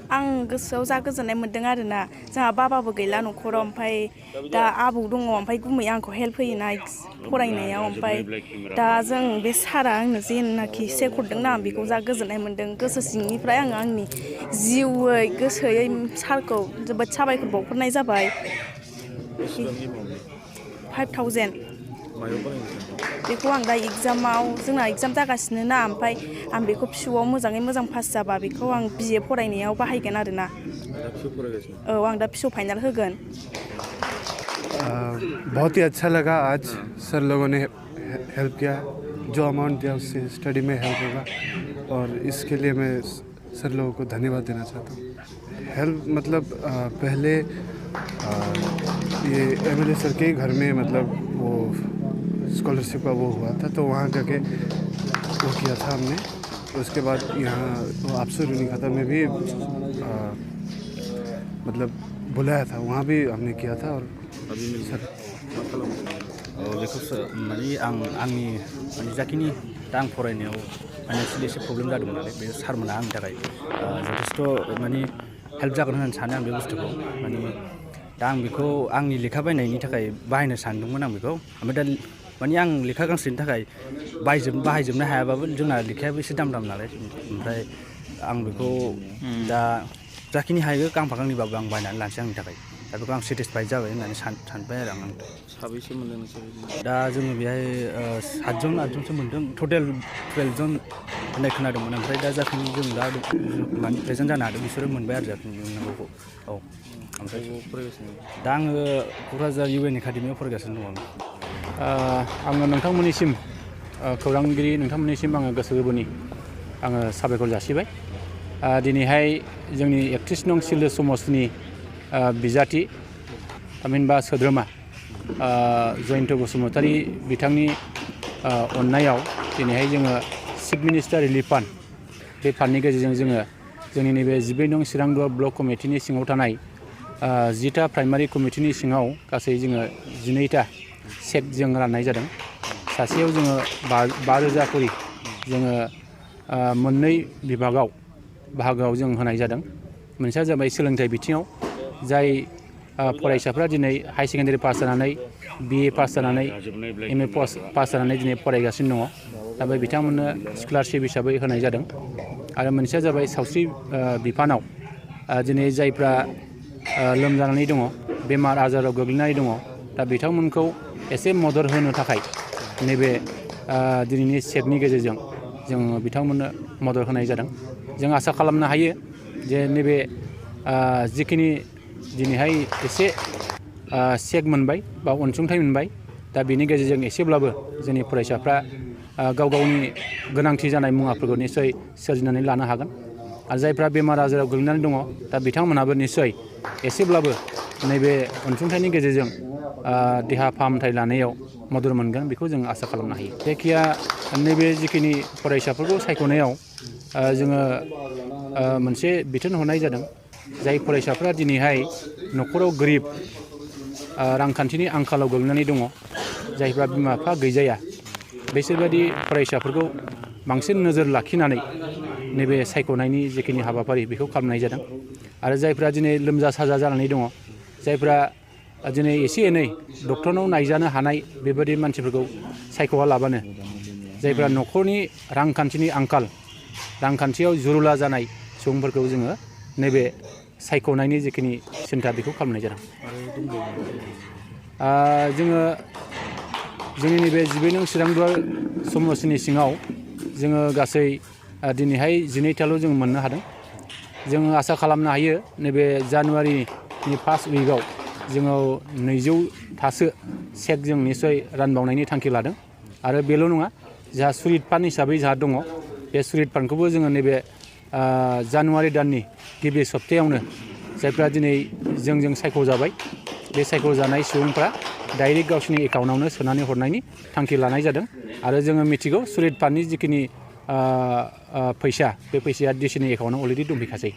आं गोसोआव जा गोजोननाय मोन्दों आरोना जोंहा बाबाबो गैला न'खराव ओमफ्राय दा आबौ दङ ओमफ्राय गुमै आंखौ हेल्प होयोना फरायनायाव ओमफ्राय दा जों बे सारा आंनो जेनाखि चेक हरदोंना आं बेखौ जा गोजोननाय मोन्दों गोसो सिंनिफ्राय आङो आंनि जिउयै गोसोयै सारखौ जोबोद साबायखर बावहरनाय जाबाय 5000 बेखौ आं दा एग्जामाव जोंना एग्जाम जागासिनो ना ओमफ्राय आं बेखौ फिउआव मोजाङै मोजां पास जाबा बेखौ आं बिए फरायनायाव बाहायगोन आरोना औ आं दा फिउ फाइनाल होगोन बहुत ही अच्छा लगा आज सर लोगों ने हेल्प किया जो अमाउंट दिया उससे स्टडी में हेल्प होगा और इसके लिए मैं सर लोगों को धन्यवाद देना चाहता हूँ हेल्प मतलब पहले ये एमएलए सर के घर में मतलब वो स्कॉलरशिप का वो हुआ था तो वहाँ जाके वो किया था हमने तो उसके बाद यहाँ आपसे रूनी खाता में भी मतलब बुलाया था वहाँ भी हमने किया था और सर बेखौ माने आंनि माने जाखिनि दा आं फरायनायाव फाइनान्सियेलि एसे प्रब्लेम जादोंमोन नालाय बे सारमोना आंनि थाखाय जथेस्थ' माने हेल्प जागोन होननानै सानो आं बे बुस्थुखौ माने दा आं बेखौ आंनि लेखा बायनायनि थाखाय बाहायनो सानदोंमोन आं बेखौ ओमफ्राय दा माने आं लेखा गांसेनि थाखाय बाहायजोबनो हायाबाबो जोंना लेखायाबो एसे दाम नालाय ओमफ्राय आं बेखौ दा जाखिनि हायो गांफा गांनैबाबो आं बायनानै लानोसै आंनि थाखाय दा बेखौ आं सेटिसफाइड जाबाय होननानै सानबाय आरो आं साबैसे मोनदों नोंसोर दा जोङो बेहाय 7-8जनसो मोनदों टटेल 12 जन होननाय खोनादोंमोन ओमफ्राय दा जाखिनि जों दा माने प्रेजेन्ट जानो हादों बिसोरो मोनबाय आरो जाखिनि मोननांगौखौ औ ओमफ्राय दा आङो क'क्राझार इउ एन एकाडेमियाव फरायगासिनो दङ आङो नोंथांमोननिसिम खौरांगिरि नोंथांमोननिसिम आङो गोसो गोरबोनि आङो साबायखर जासिबाय दिनैहाय जोंनि 31 नं सिलदु समाजनि बिजाथि थामहिनबा सोद्रोमा जयन्त बसुमतारी बिथांनि अननायाव दिनैहाय जोङो चिफ मिनिस्टार रिलिफ फान्ड बे फान्डनि गेजेरजों जोङो जोंनि नैबे 12 नं चिरांदुवार ब्लक कमिटिनि सिङाव थानाय 10टा प्राइमारि कमिटिनि सिङाव गासै जोङो 12टा चेक जों राननाय जादों सासेयाव जोङो 5,000 करि जोङो मोननै बिभागाव बाहागोआव जों होनाय जादों मोनसेया जाबाय सोलोंथाइ बिथिङाव जाय फरायसाफ्रा दिनै हाई सेकेन्डारि पास जानानै बिए पास जानानै एमए पास जानानै दिनै फरायगासिनो दङ दा बे बिथांमोननो स्कलारशिप हिसाबै होनाय जादों आरो मोनसेया जाबाय सावस्रि बिफानाव दिनै जायफ्रा लोमजानानै दङ बेमार आजाराव गोग्लैनानै दङ दा बिथांमोनखौ एसे मदद होनो थाखाय नैबे दिनैनि चेकनि गेजेरजों जों बिथांमोननो मदद होनाय जादों जों आसा खालामनो हायो जे नैबे जिखिनि दिनैहाय एसे चेक मोनबाय बा अनसुंथाइ मोनबाय दा बेनि गेजेरजों एसेब्लाबो जोंनि फरायसाफ्रा गाव गावनि गोनांथि जानाय मुवाफोरखौ निस्सय सोरजिनानै लानो हागोन आरो जायफ्रा बेमार आजाराव गोग्लैनानै दङ दा बिथांमोनहाबो निस्सय एसेब्लाबो नैबे अनसुंथाइनि गेजेरजों देहा फाहामथाय लानायाव मदद मोनगोन बेखौ जों आसा खालामनो हायो जायखिया नैबे जिखिनि फरायसाफोरखौ सायख'नायाव जोङो मोनसे बिथोन हरनाय जादों जाय फरायसाफ्रा दिनैहाय न'खराव गोरिब रांखान्थिनि आंखालाव गोग्लैनानै दङ जायफ्रा बिमा बिफा गैजाया बैसोरबायदि फरायसाफोरखौ बांसिन नोजोर लाखिनानै नैबे सायख'नायनि जिखिनि हाबाफारि बेखौ खालामनाय जादों आरो जायफ्रा दिनै लोमजा साजा जानानै दङ जायफ्रा दिनै एसे एनै डक्टरनाव नायजानो हानाय बेबायदि मानसिफोरखौ सायख'वालाबानो जायफ्रा न'खरनि रांखान्थिनि आंखाल रांखान्थियाव जुरुला जानाय सुबुंफोरखौ जोङो नैबे सायख'नायनि जिखिनि सिन्था बेखौ खालामनाय जादों जोङो जोंनि नैबे 12 नं चिरांदुवार समस्तिनि सिङाव जोङो गासै दिनैहाय 12टाल' जों मोननो हादों जोङो आसा खालामनो हायो नैबे जानुवारिनि फार्स्ट उइकआव जोङो 200थासो चेक जों निस्सय रानबावनायनि थांखि लादों आरो बेल' नङा जोंहा सुरित फान्ड हिसाबै जोंहा दङ बे सुरित फान्डखौबो जोङो नैबे जानुवारि दाननि गिबि सप्तायावनो जायफ्रा दिनै जोंजों सायख'जाबाय बे सायख'जानाय सुबुंफ्रा डाइरेक्ट गावसोरनि एकाउन्टआवनो सोनानै हरनायनि थांखि लानाय जादों आरो जोङो मिथिगौ सुरित फान्डनि जिखिनि फैसा बे फैसाया डिसिनि एकाउन्टआव अलरेडि दंफैखासै